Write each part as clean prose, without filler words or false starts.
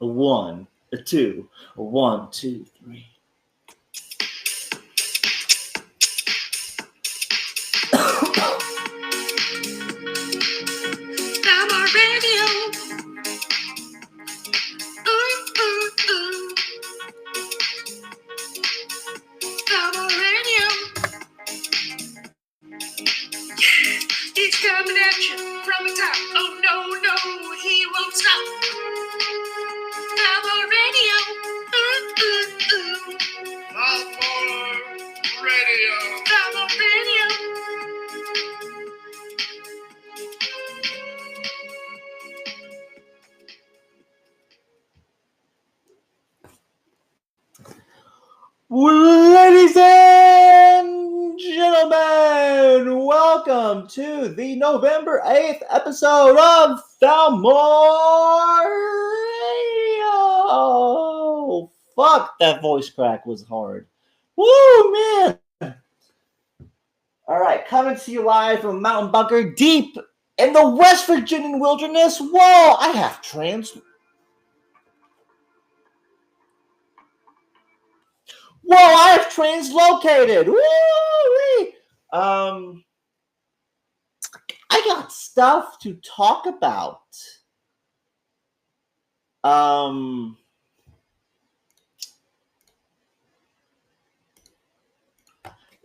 A 1, a 2, a 1, 2, 3. Camelot Radio. Camelot Radio. He's coming at you from the top. Oh no, he won't stop. Camelot Radio. Camelot Radio. Camelot Radio. Ladies and gentlemen, welcome to the November 8th episode of Camelot Radio. Fuck, that voice crack was hard. Woo, man. All right, coming to you live from a mountain bunker deep in the West Virginian wilderness. Whoa, I have translocated. Woo-wee. I got stuff to talk about.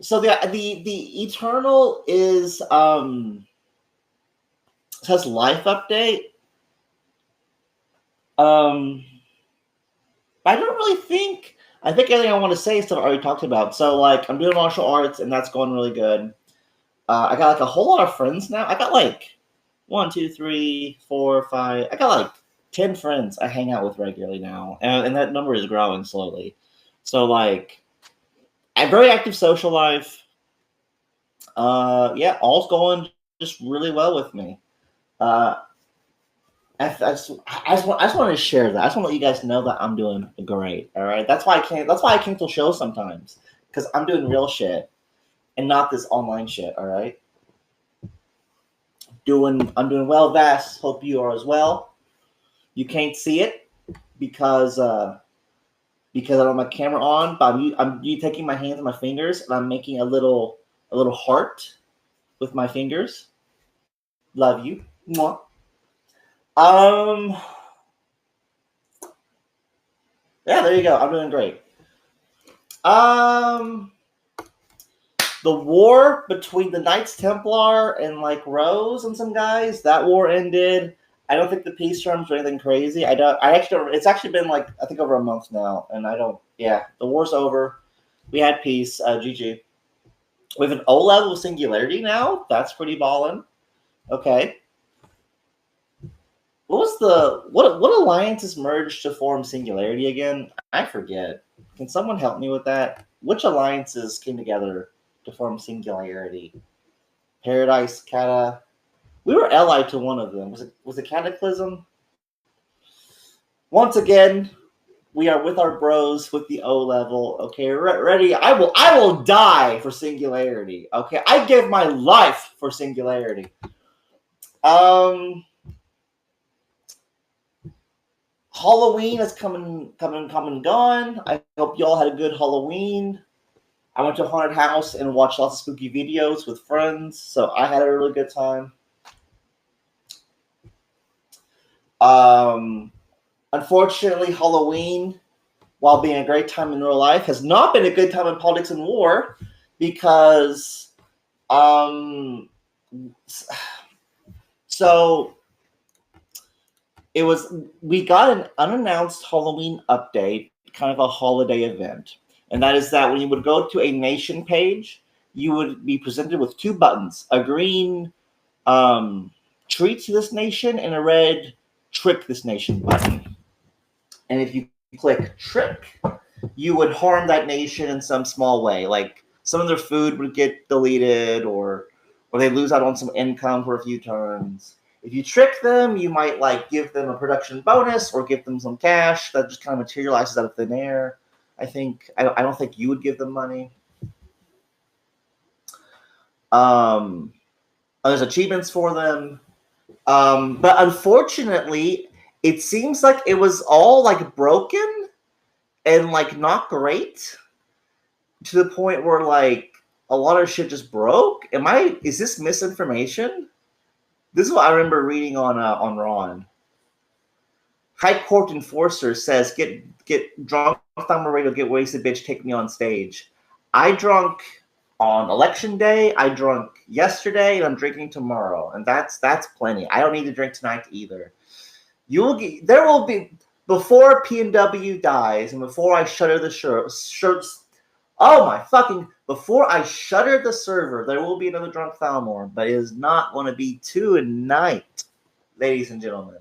So the Eternal is says life update. I don't really think. I think everything I want to say is stuff I already talked about. So, like, I'm doing martial arts, and that's going really good. I got, like, a whole lot of friends now. I got, like, 1, 2, 3, 4, 5. I got, like, 10 friends I hang out with regularly now. And that number is growing slowly. So, like, a very active social life. Yeah, all's going just really well with me. I just want to share that. I just want to let you guys know that I'm doing great. All right, that's why I can't. That's why I cancel shows sometimes, because I'm doing real shit and not this online shit. All right, I'm doing well, Vass. Hope you are as well. You can't see it because I don't have my camera on, but I'm taking my hands and my fingers, and I'm making a little heart with my fingers. Love you. Mwah. Yeah, there you go. I'm doing great. The war between the Knights Templar and like Rose and some guys, that war ended. I don't think the peace terms are anything crazy. It's actually been like, I think over a month now, and the war's over. We had peace. GG. We have an O level of Singularity now. That's pretty ballin'. Okay. What alliances merged to form Singularity again? I forget. Can someone help me with that? Which alliances came together to form Singularity? Paradise, Cata. We were allied to one of them. Was it Cataclysm? Once again, we are with our bros with the O level. Okay, ready? I will die for Singularity. Okay, I give my life for Singularity. Halloween has come and gone. I hope y'all had a good Halloween. I went to a haunted house and watched lots of spooky videos with friends, so I had a really good time. Unfortunately, Halloween, while being a great time in real life, has not been a good time in politics and war because we got an unannounced Halloween update, kind of a holiday event. And that is that when you would go to a nation page, you would be presented with two buttons, a green treat this nation and a red trick this nation button. And if you click trick, you would harm that nation in some small way. Like some of their food would get deleted or they lose out on some income for a few turns. If you trick them, you might like give them a production bonus or give them some cash that just kind of materializes out of thin air. I don't think you would give them money. There's achievements for them. But unfortunately, it seems like it was all like broken and like not great to the point where like a lot of shit just broke. Is this misinformation? This is what I remember reading on Ron. High Court enforcer says, get drunk on my radio, get wasted, bitch, take me on stage. I drunk on election day, I drunk yesterday, and I'm drinking tomorrow. And that's plenty. I don't need to drink tonight either. There will be, before P&W dies and before I shutter the shirts, oh my fucking, before I shutter the server, there will be another drunk Thalmor, but it is not going to be tonight, ladies and gentlemen.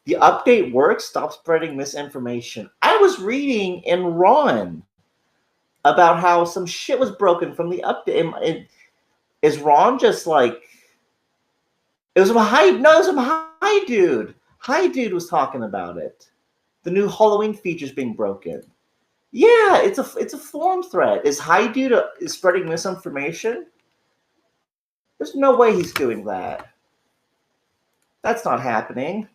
The update works. Stop spreading misinformation. I was reading in Ron about how some shit was broken from the update. Is Ron just like... It was some Hi Dude. Hi Dude was talking about it. The new Halloween features being broken. Yeah, it's a forum thread. Is Hi Dude is spreading misinformation? There's no way he's doing that. That's not happening.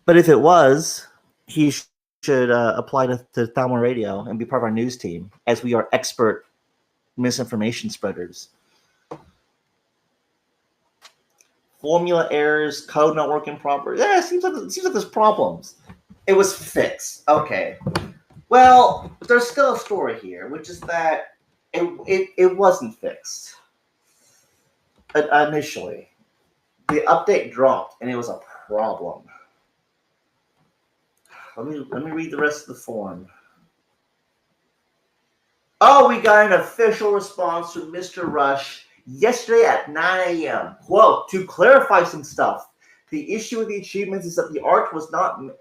But if it was, he should apply to Thalmor Radio and be part of our news team, as we are expert misinformation spreaders. Formula errors, code not working properly. Yeah, it seems like there's problems. It was fixed. Okay. Well, there's still a story here, which is that it wasn't fixed initially. The update dropped, and it was a problem. Let me read the rest of the form. Oh, we got an official response from Mr. Rush yesterday at 9 a.m. Quote, to clarify some stuff, the issue with the achievements is that the art that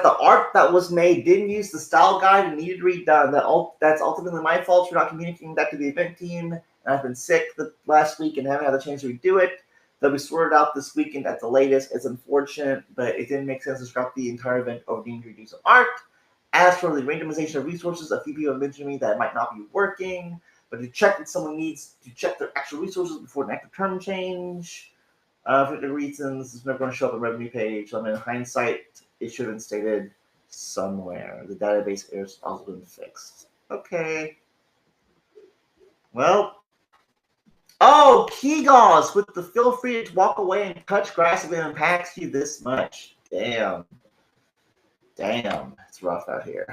the art that was made didn't use the style guide and needed redone. That's ultimately my fault for not communicating that to the event team. And I've been sick last week and haven't had a chance to redo it. They'll be sorted out this weekend at the latest. It's unfortunate, but it didn't make sense to scrap the entire event over needing to redo some art. As for the randomization of resources, a few people have mentioned to me that it might not be working, but to check that someone needs to check their actual resources before an active term change. For the reasons, it's never going to show up on the revenue page. I mean, in hindsight, it should have been stated somewhere. The database error has also been fixed. Okay. Well. Oh, Kegos with the feel free to walk away and touch grass if it impacts you this much. Damn. It's rough out here.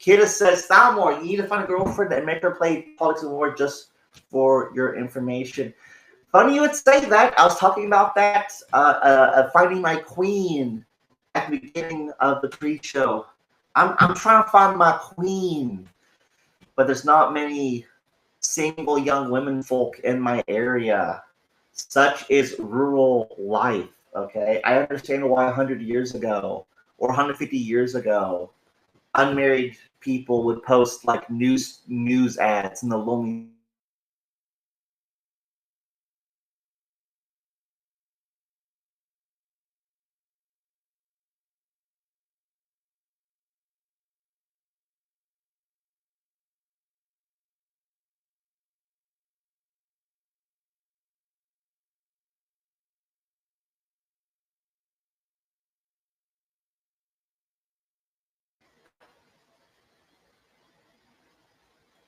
Kida says, Thalmor, you need to find a girlfriend and make her play Politics and War just for your information. Funny you would say that. I was talking about that, finding my queen at the beginning of the pre-show. I'm trying to find my queen, but there's not many single young women folk in my area. Such is rural life, okay? I understand why 100 years ago or 150 years ago, unmarried people would post like news ads in the lonely.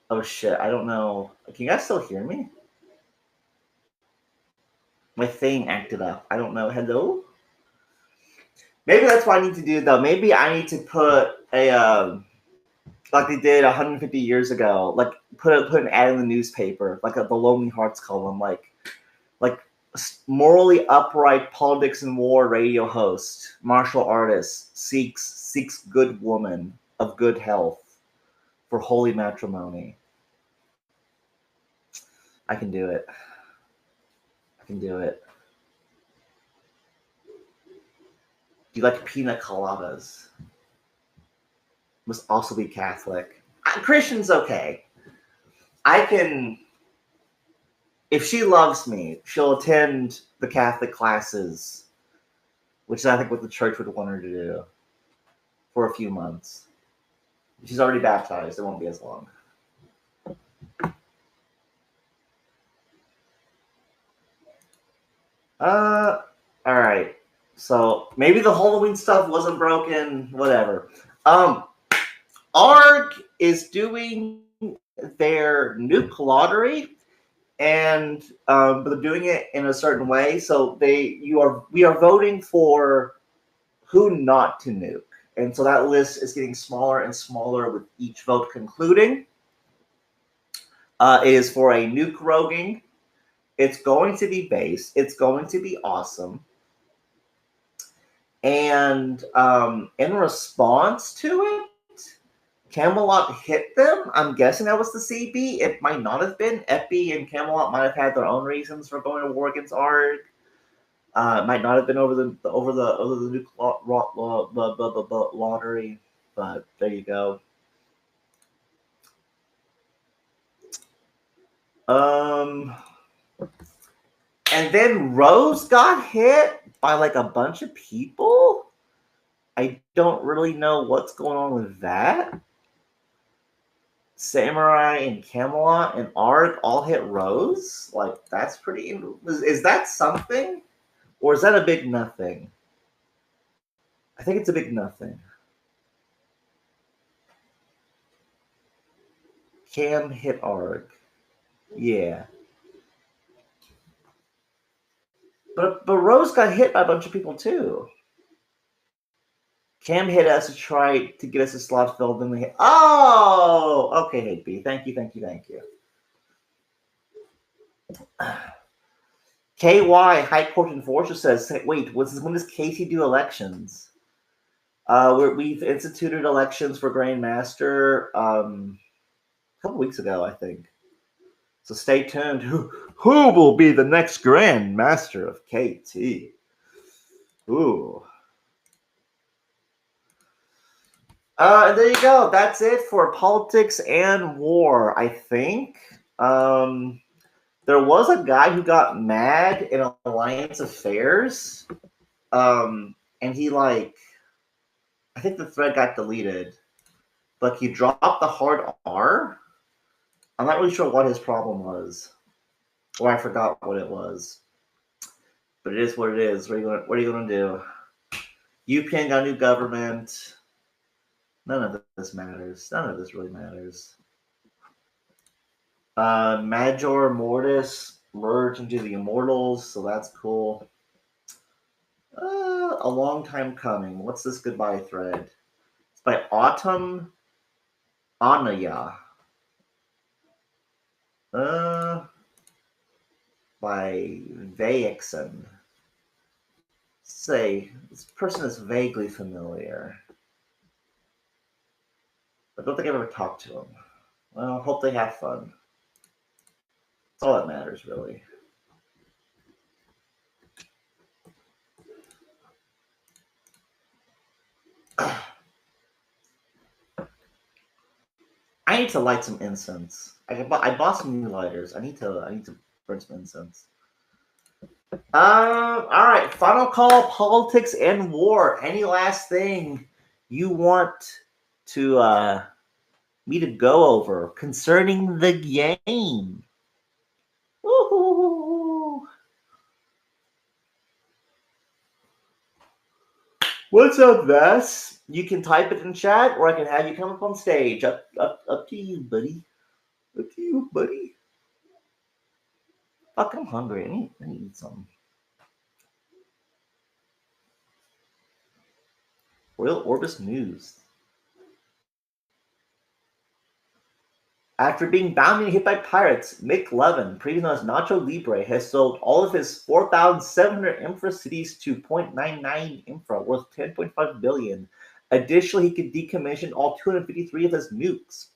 Oh shit, I don't know. Can you guys still hear me? My thing acted up. I don't know. Hello? Maybe that's what I need to do though. Maybe I need to put a like they did 150 years ago, like put an ad in the newspaper, like the Lonely Hearts column, like morally upright politics and war radio host, martial artist, seeks good woman of good health for holy matrimony. I can do it. Do you like pina coladas? Must also be Catholic. Christian's okay. I can... If she loves me, she'll attend the Catholic classes, which is, I think, what the church would want her to do for a few months. She's already baptized. It won't be as long. All right. So maybe the Halloween stuff wasn't broken. Whatever. ARG is doing their nuke lottery, and but they're doing it in a certain way. So we are voting for who not to nuke, and so that list is getting smaller and smaller with each vote concluding. It is for a nuke roguing. It's going to be base. It's going to be awesome. And in response to it, Camelot hit them. I'm guessing that was the CB. It might not have been. Epi and Camelot might have had their own reasons for going to war against ARG. It might not have been over the nuke lottery, but there you go. And then Rose got hit by like a bunch of people. I don't really know what's going on with that. Samurai and Camelot and ARG all hit Rose. Like, that's pretty. Is that something? Or is that a big nothing? I think it's a big nothing. Cam hit ARG. Yeah. But Rose got hit by a bunch of people too. Cam hit us to try to get us a slot filled, then they hit. Oh! Okay, Hate B. Thank you. KY, High Court Enforcer says, wait, when does Casey do elections? We've instituted elections for Grandmaster a couple weeks ago, I think. So stay tuned. Who will be the next Grandmaster of KT? Ooh. And there you go. That's it for politics and war, I think. There was a guy who got mad in Alliance Affairs. And he I think the thread got deleted, but he dropped the hard R. I'm not really sure what his problem was, or I forgot what it was. But it is what it is. What are you gonna do? UPN got a new government. None of this matters. None of this really matters. Major Mortis merged into the Immortals, so that's cool. A long time coming. What's this goodbye thread? It's by Autumn Anaya. By Vayexen. Say, this person is vaguely familiar. I don't think I've ever talked to him. Well, hope they have fun. That's all that matters, really. I need to light some incense. I bought some new lighters. I need to burn some incense. All right. Final call: politics and war. Any last thing you want to me to go over concerning the game? Woo-hoo. What's up, Vess? You can type it in chat, or I can have you come up on stage. Up to you, buddy. Up to you, buddy. Fuck, I'm hungry. I need to eat something. Royal Orbis News. After being bound and hit by pirates, Mick Levin, previously known as Nacho Libre, has sold all of his 4,700 infra cities to 0.99 infra, worth 10.5 billion. Additionally, he could decommission all 253 of his nukes.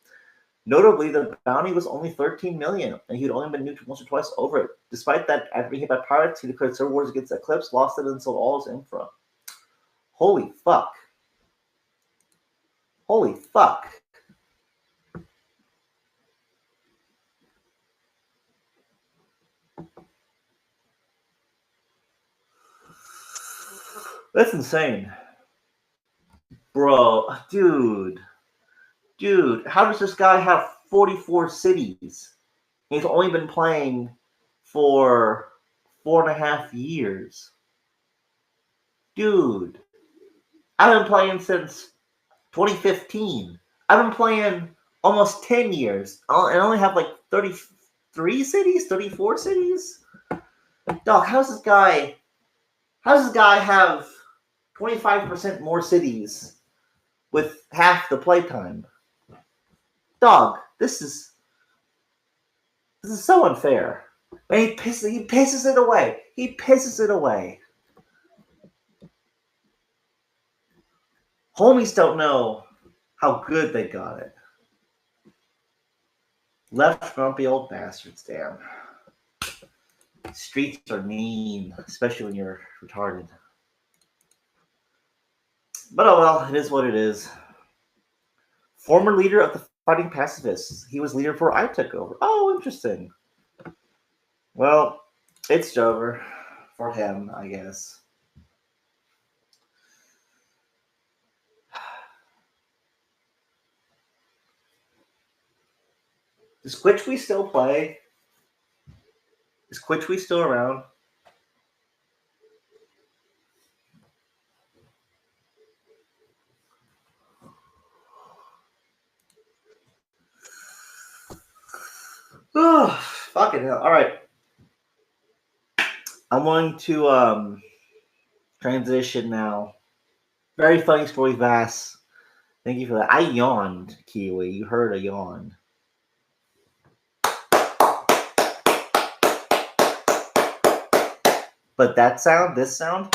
Notably, the bounty was only 13 million, and he'd only been nuked once or twice over it. Despite that, after being hit by pirates, he declared civil wars against Eclipse, lost it, and sold all his infra. Holy fuck. Holy fuck. That's insane. Bro, dude, how does this guy have 44 cities? He's only been playing for 4.5 years. Dude, I've been playing since 2015. I've been playing almost 10 years. I only have like 33 cities, 34 cities. Dog, how's this guy have 25% more cities with half the playtime? Dog, this is so unfair. And he pisses it away. He pisses it away. Homies don't know how good they got it. Left grumpy old bastards, damn. Streets are mean, especially when you're retarded. But oh well, it is what it is. Former leader of the Fighting Pacifists. He was leader before I took over. Oh, interesting. Well, it's over for him, I guess. Does Quitchwe still play? Is Quitchwe still around? Oh, fucking hell. All right. I'm going to transition now. Very funny story, Vass. Thank you for that. I yawned, Kiwi. You heard a yawn. But that sound, this sound,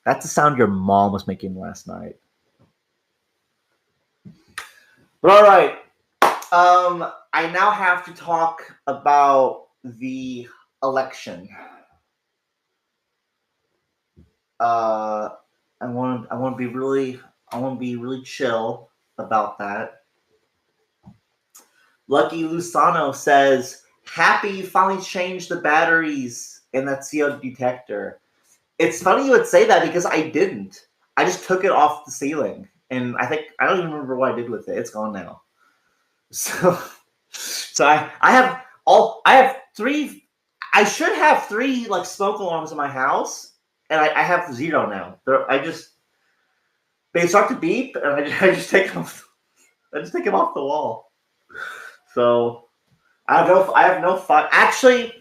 that's the sound your mom was making last night. But all right. I now have to talk about the election. I want to be really chill about that. Lucky Lusano says, "Happy you finally changed the batteries in that CO detector." It's funny you would say that because I didn't. I just took it off the ceiling, and I don't even remember what I did with it. It's gone now. So I have three. I should have 3 like smoke alarms in my house, and I have 0 now. They start to beep, and I just take them off. I just take them off the wall. So I have no fire. Actually,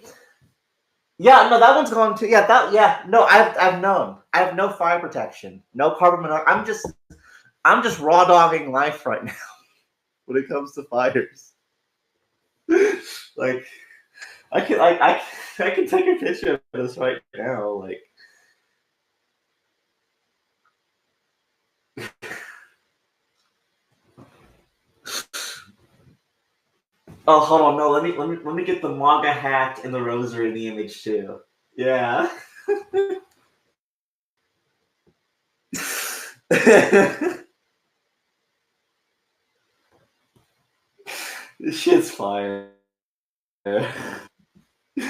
yeah, no, that one's gone too. Yeah, no, I've known. I have no fire protection, no carbon monoxide. I'm just raw dogging life right now when it comes to fires. Like I can take a picture of this right now. Like oh, hold on, no, let me get the MAGA hat and the rosary in the image too. Yeah. This shit's fire.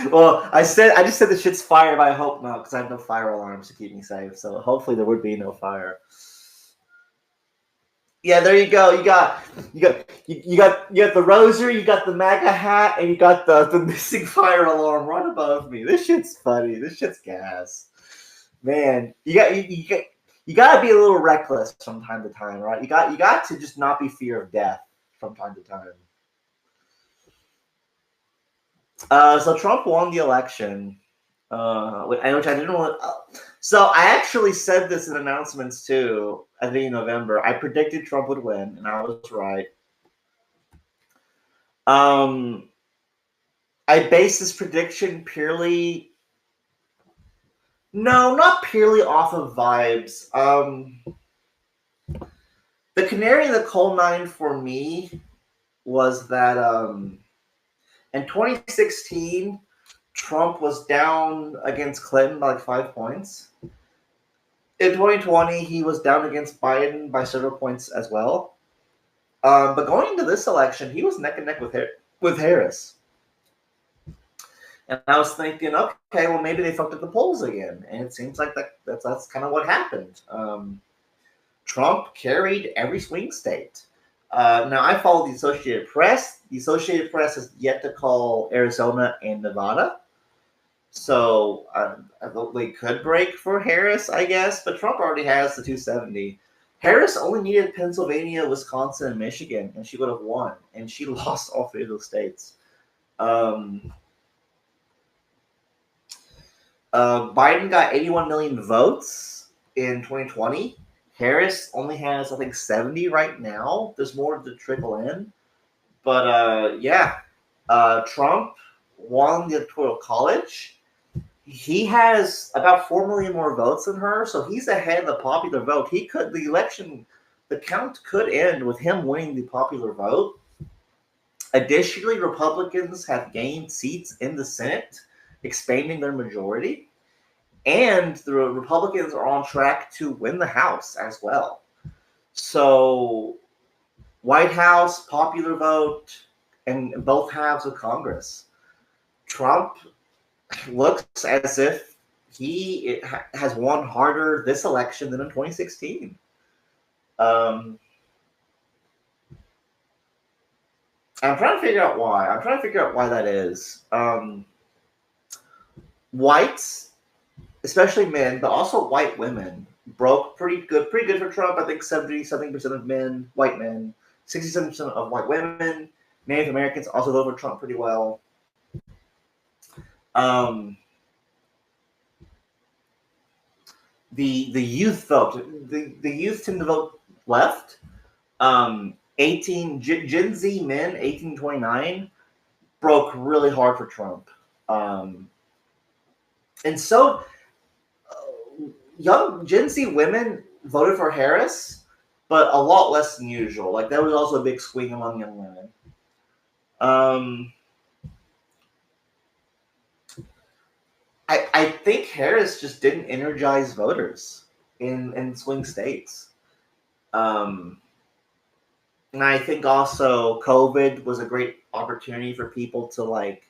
Well, I just said the shit's fire, but I hope not, because I have no fire alarms to keep me safe. So hopefully there would be no fire. Yeah, there you go. You got the rosary, you got the MAGA hat, and you got the missing fire alarm right above me. This shit's funny. This shit's gas. Man, you gotta be a little reckless from time to time, right? You got to just not be fear of death from time to time. So Trump won the election, which I didn't want. So I actually said this in announcements too. I think in November, I predicted Trump would win, and I was right. I based this prediction purely. No, not purely off of vibes. The canary in the coal mine for me was that in 2016, Trump was down against Clinton by like 5 points. In 2020, he was down against Biden by several points as well. But going into this election, he was neck and neck with Harris. And I was thinking, okay, well, maybe they fucked up the polls again. And it seems like that's kind of what happened. Trump carried every swing state. Now, I follow the Associated Press. The Associated Press has yet to call Arizona and Nevada. So they could break for Harris, I guess, but Trump already has the 270. Harris only needed Pennsylvania, Wisconsin, and Michigan, and she would have won. And she lost all three of those states. Biden got 81 million votes in 2020. Harris only has, I think, 70 right now. There's more to trickle in. But Trump won the Electoral College. He has about 4 million more votes than her, so he's ahead of the popular vote. The count could end with him winning the popular vote. Additionally, Republicans have gained seats in the Senate, expanding their majority. And the Republicans are on track to win the House as well. So, White House, popular vote, and both halves of Congress. Trump looks as if he has won harder this election than in 2016. I'm trying to figure out why that is. Whites, especially men, but also white women, broke pretty good for Trump. I think 70-something% of men, white men, 67% of white women, Native Americans also vote for Trump pretty well. The youth vote. The youth tend to vote left. 18 Gen Z men, 18 to 29, broke really hard for Trump. And so young Gen Z women voted for Harris, but a lot less than usual. Like there was also a big swing among young women. I think Harris just didn't energize voters in swing states. And I think also COVID was a great opportunity for people to like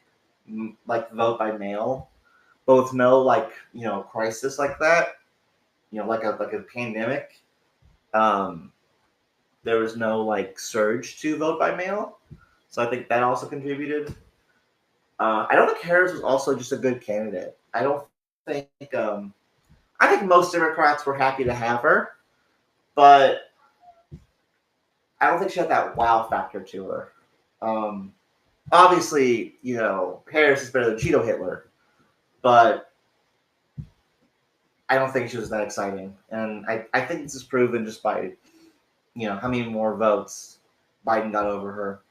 vote by mail, but with no crisis like that, like a pandemic. There was no like surge to vote by mail, so I think that also contributed. I don't think Harris was also just a good candidate. I don't think. I think most Democrats were happy to have her, but I don't think she had that wow factor to her. Obviously, Harris is better than Cheeto Hitler, but I don't think she was that exciting. And I think this is proven just by, how many more votes Biden got over her.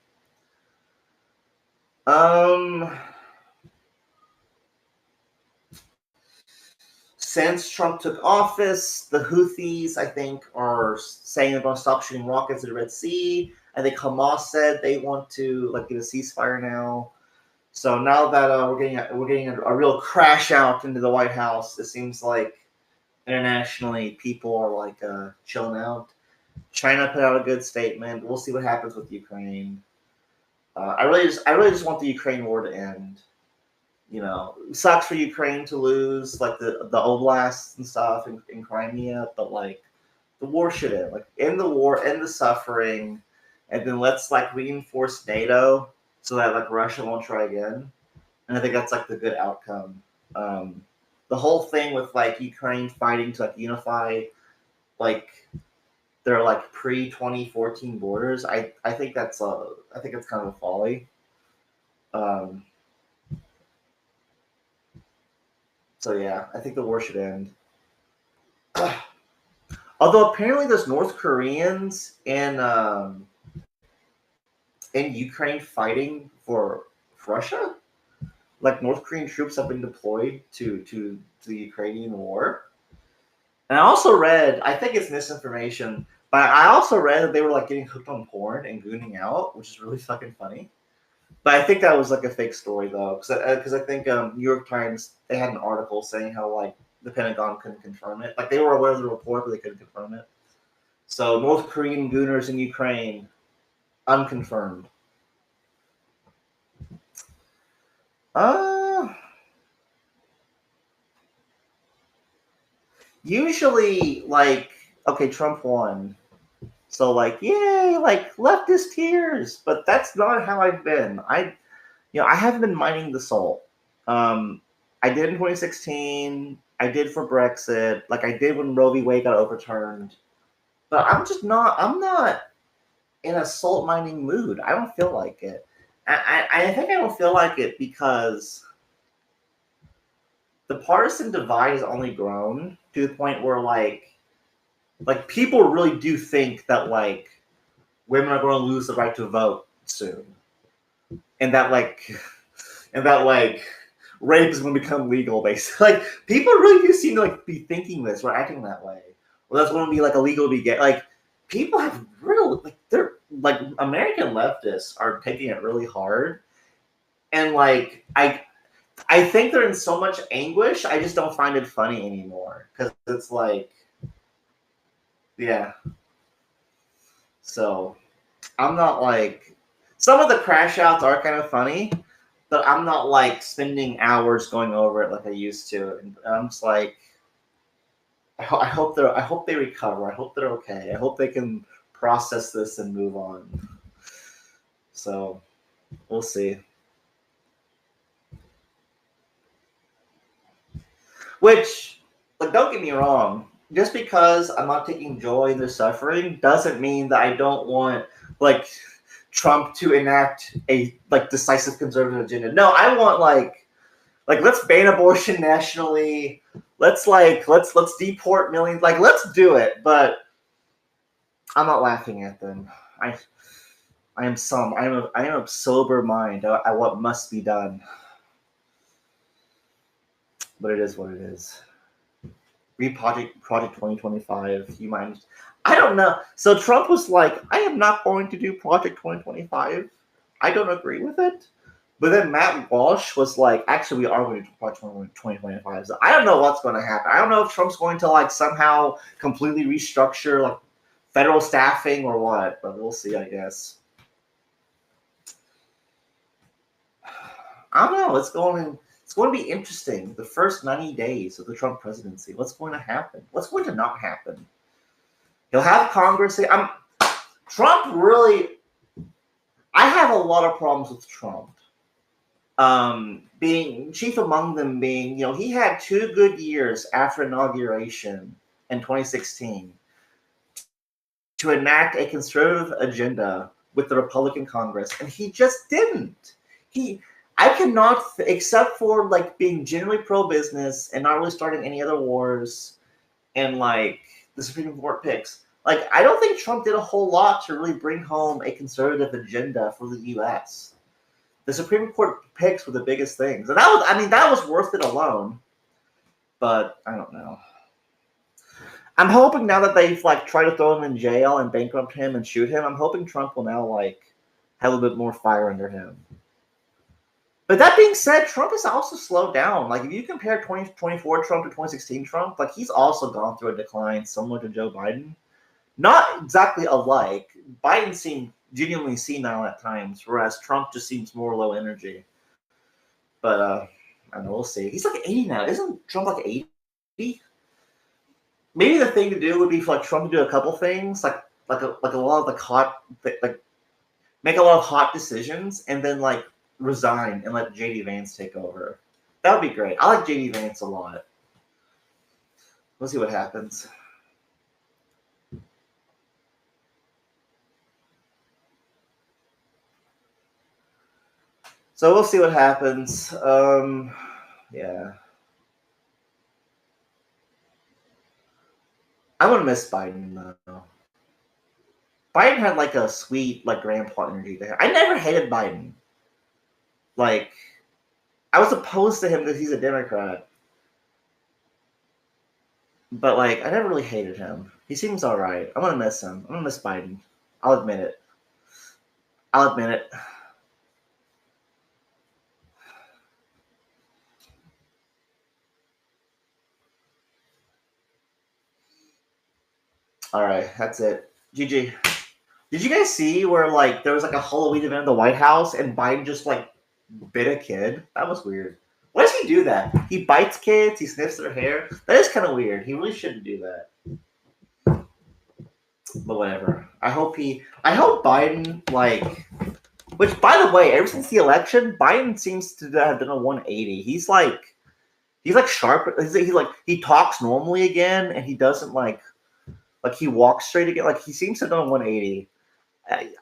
Since Trump took office, the Houthis, I think, are saying they're going to stop shooting rockets at the Red Sea. I think Hamas said they want to get a ceasefire now. So now that we're getting a real crash out into the White House, it seems like internationally people are chilling out. China put out a good statement. We'll see what happens with Ukraine. I really just want the Ukraine war to end. It sucks for Ukraine to lose the oblasts and stuff in Crimea, but the war should end. End the war, end the suffering, and then let's reinforce NATO so that Russia won't try again. And I think that's the good outcome. The whole thing with Ukraine fighting to unify their pre-2014 borders, I think it's kind of a folly. So yeah, I think the war should end. Although apparently there's North Koreans in Ukraine fighting for Russia. North Korean troops have been deployed to the Ukrainian war. And I also read, I think it's misinformation, but I also read that they were getting hooked on porn and gooning out, which is really fucking funny. But I think that was a fake story though, because I think New York Times, they had an article saying how the Pentagon couldn't confirm it. They were aware of the report, but they couldn't confirm it. So North Korean gooners in Ukraine, unconfirmed. Usually okay, Trump won. So yay, leftist tears, but that's not how I've been. I haven't been minding the soul. I did in 2016. I did for Brexit. Like I did when Roe v. Wade got overturned. But I'm not in a salt mining mood. I don't feel like it. I think I don't feel like it because the partisan divide has only grown to the point where like people really do think that like women are going to lose the right to vote soon, and that rape is going to become legal. Basically, like people really do seem to like be thinking this or acting that way. Well, that's going to be like illegal to be gay. Like people have really like they're like American leftists are taking it really hard, and like I think they're in so much anguish. I just don't find it funny anymore because it's like, yeah. So I'm not like some of the crash outs are kind of funny, but I'm not like spending hours going over it like I used to. And I'm just like, I hope they recover. I hope they're okay. I hope they can process this and move on. So we'll see. Which, like, don't get me wrong. Just because I'm not taking joy in their suffering doesn't mean that I don't want like Trump to enact a like decisive conservative agenda. No, I want like let's ban abortion nationally. Let's deport millions. Like let's do it. But I'm not laughing at them. I am a sober mind at what must be done. But it is what it is. Read Project 2025. You mind? I don't know. So Trump was like, I am not going to do Project 2025. I don't agree with it. But then Matt Walsh was like, actually, we are going to do Project 2025. So I don't know what's going to happen. I don't know if Trump's going to like somehow completely restructure like federal staffing or what. But we'll see, I guess. I don't know. It's going to be interesting. The first 90 days of the Trump presidency. What's going to happen? What's going to not happen? He'll have Congress. Trump really. I have a lot of problems with Trump. Being chief among them being, he had 2 good years after inauguration in 2016 to enact a conservative agenda with the Republican Congress, and he just didn't. I cannot, except for like being generally pro-business and not really starting any other wars, and like the Supreme Court picks. Like I don't think Trump did a whole lot to really bring home a conservative agenda for the U.S. The Supreme Court picks were the biggest things, and that was worth it alone. But I don't know. I'm hoping now that they've like tried to throw him in jail and bankrupt him and shoot him, I'm hoping Trump will now like have a bit more fire under him. But that being said, Trump has also slowed down. Like if you compare 2024 Trump to 2016 Trump, like he's also gone through a decline similar to Joe Biden. Not exactly alike. Biden seemed genuinely senile at times, whereas Trump just seems more low energy. But I don't know, we'll see. He's like 80 now. Isn't Trump like 80? Maybe the thing to do would be for like Trump to do a couple things, like a lot of make a lot of hot decisions, and then like resign and let JD Vance take over. That would be great. I like JD Vance a lot. We'll see what happens. So we'll see what happens. Yeah. I'm gonna miss Biden though. Biden had like a sweet like grandpa energy there. I never hated Biden. Like, I was opposed to him because he's a Democrat. But like, I never really hated him. He seems all right. I'm gonna miss him. I'm gonna miss Biden. I'll admit it. I'll admit it. All right, that's it. GG. Did you guys see where like there was like a Halloween event in the White House and Biden just like bit a kid? That was weird. Why does he do that? He bites kids. He sniffs their hair. That is kind of weird. He really shouldn't do that. But whatever. I hope Biden like. Which, by the way, ever since the election, Biden seems to have done a 180. He's like He's like sharp. He talks normally again, and he doesn't like he walks straight again. Like he seems to have done 180.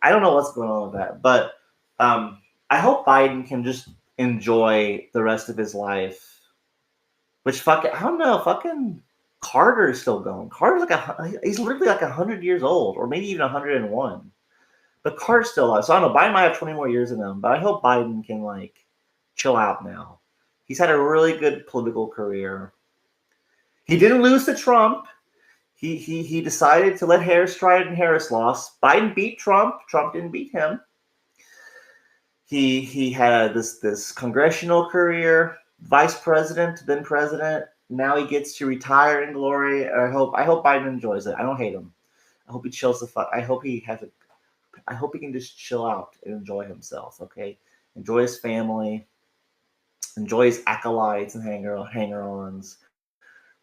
I don't know what's going on with that, but I hope Biden can just enjoy the rest of his life. Which I don't know, fucking Carter is still going. Carter's he's literally like 100 years old, or maybe even 101. But Carter's still alive. So I don't know, Biden might have 20 more years in him, but I hope Biden can like chill out now. He's had a really good political career. He didn't lose to Trump. He decided to let Harris try it, and Harris lost. Biden beat Trump. Trump didn't beat him. He had this congressional career, vice president, then president. Now he gets to retire in glory. I hope Biden enjoys it. I don't hate him. I hope he chills the fuck. I hope he can just chill out and enjoy himself. Okay, enjoy his family, enjoy his acolytes and hanger-ons.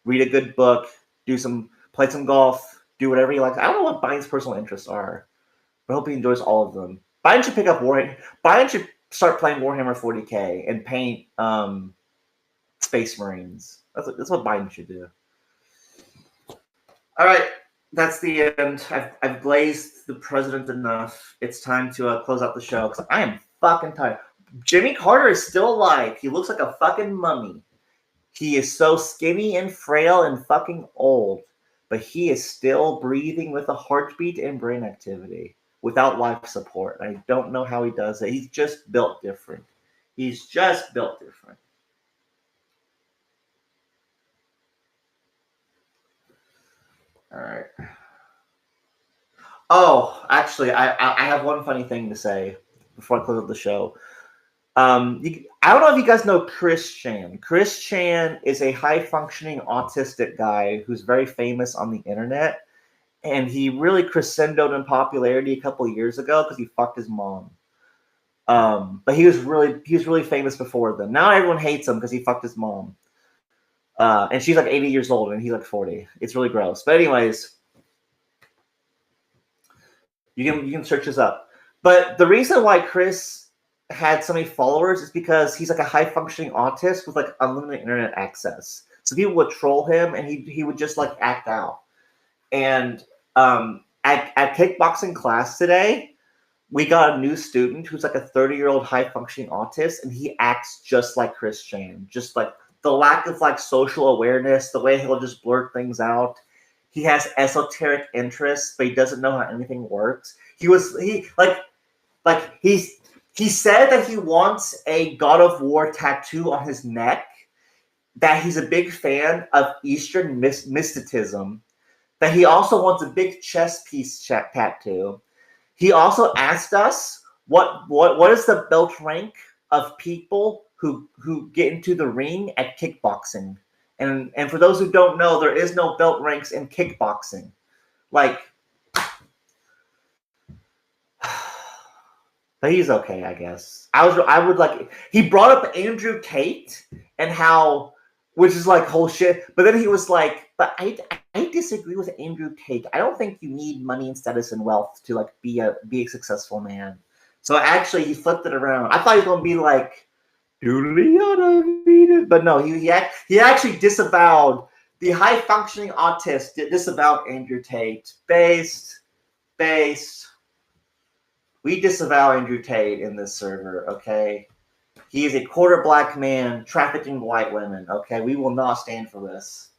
Read a good book. Play some golf. Do whatever he likes. I don't know what Biden's personal interests are, but I hope he enjoys all of them. Biden should pick up Warhammer. Biden should start playing Warhammer 40K and paint Space Marines. That's what Biden should do. All right, that's the end. I've glazed the president enough. It's time to close out the show because I am fucking tired. Jimmy Carter is still alive. He looks like a fucking mummy. He is so skinny and frail and fucking old, but he is still breathing with a heartbeat and brain activity without life support. I don't know how he does it. He's just built different. All right. Oh, actually, I have one funny thing to say before I close up the show. I don't know if you guys know Chris Chan. Chris Chan is a high-functioning autistic guy who's very famous on the internet, and he really crescendoed in popularity a couple of years ago because he fucked his mom. But he was really famous before then. Now everyone hates him because he fucked his mom. And she's like 80 years old and he's like 40. It's really gross. But anyways, you can search this up. But the reason why Chris had so many followers is because he's like a high-functioning autist with like unlimited internet access. So people would troll him and he would just like act out. And at kickboxing class today, we got a new student who's like a 30-year-old high-functioning autist, and he acts just like Chris Chan. Just like the lack of like social awareness, the way he'll just blurt things out. He has esoteric interests, but he doesn't know how anything works. He said that he wants a God of War tattoo on his neck, that he's a big fan of Eastern mysticism, that he also wants a big chest piece tattoo. He also asked us what is the belt rank of people who get into the ring at kickboxing. And for those who don't know, there is no belt ranks in kickboxing. Like, but he's okay, I guess. He brought up Andrew Tate and how, which is like whole shit. But then he was like, but I disagree with Andrew Tate. I don't think you need money and status and wealth to like be a successful man. So actually, he flipped it around. I thought he was gonna be like, but no, he actually disavowed the high functioning autist. Disavowed Andrew Tate. Based. We disavow Andrew Tate in this server. Okay, he is a quarter black man trafficking white women. Okay, we will not stand for this.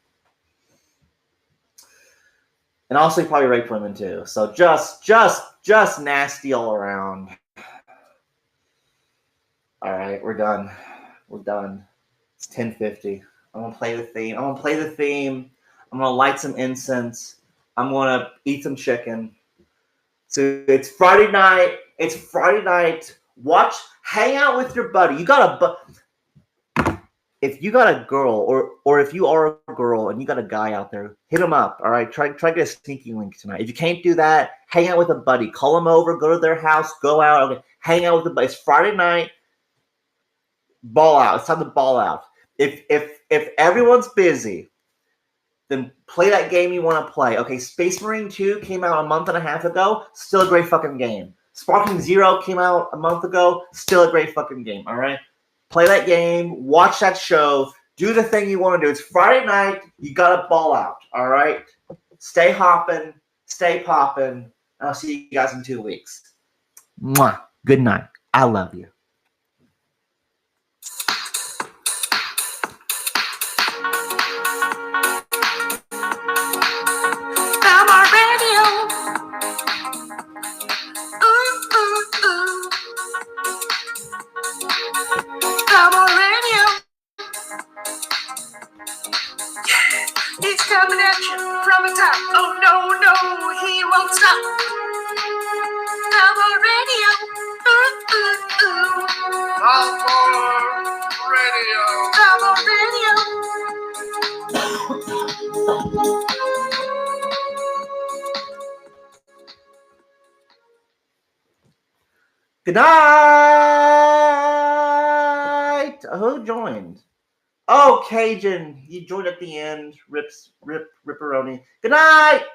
And also, he probably raped women too. So just nasty all around. All right, we're done. It's 10:50. I'm gonna play the theme. I'm gonna light some incense. I'm gonna eat some chicken. So it's Friday night. Hang out with your buddy. If you got a girl, or if you are a girl and you got a guy out there, hit him up. All right, try to get a sneaky link tonight. If you can't do that, hang out with a buddy. Call them over. Go to their house. Go out. Okay, hang out with a buddy. It's Friday night. Ball out. It's time to ball out. If everyone's busy, then play that game you want to play. Okay, Space Marine 2 came out a month and a half ago. Still a great fucking game. Sparking Zero came out a month ago. Still a great fucking game. All right, play that game. Watch that show. Do the thing you want to do. It's Friday night. You got to ball out. All right. Stay hopping. Stay popping. I'll see you guys in 2 weeks. Mwah. Good night. I love you. Camelot Radio. Ooh, ooh, ooh. Camelot Radio. He's coming at you from the top. Oh no, no, he won't stop. Camelot Radio. Ooh, ooh, ooh. Camelot Radio. Camelot Radio. Good night. Who joined? Oh, Cajun. You joined at the end. Ripperoni. Good night.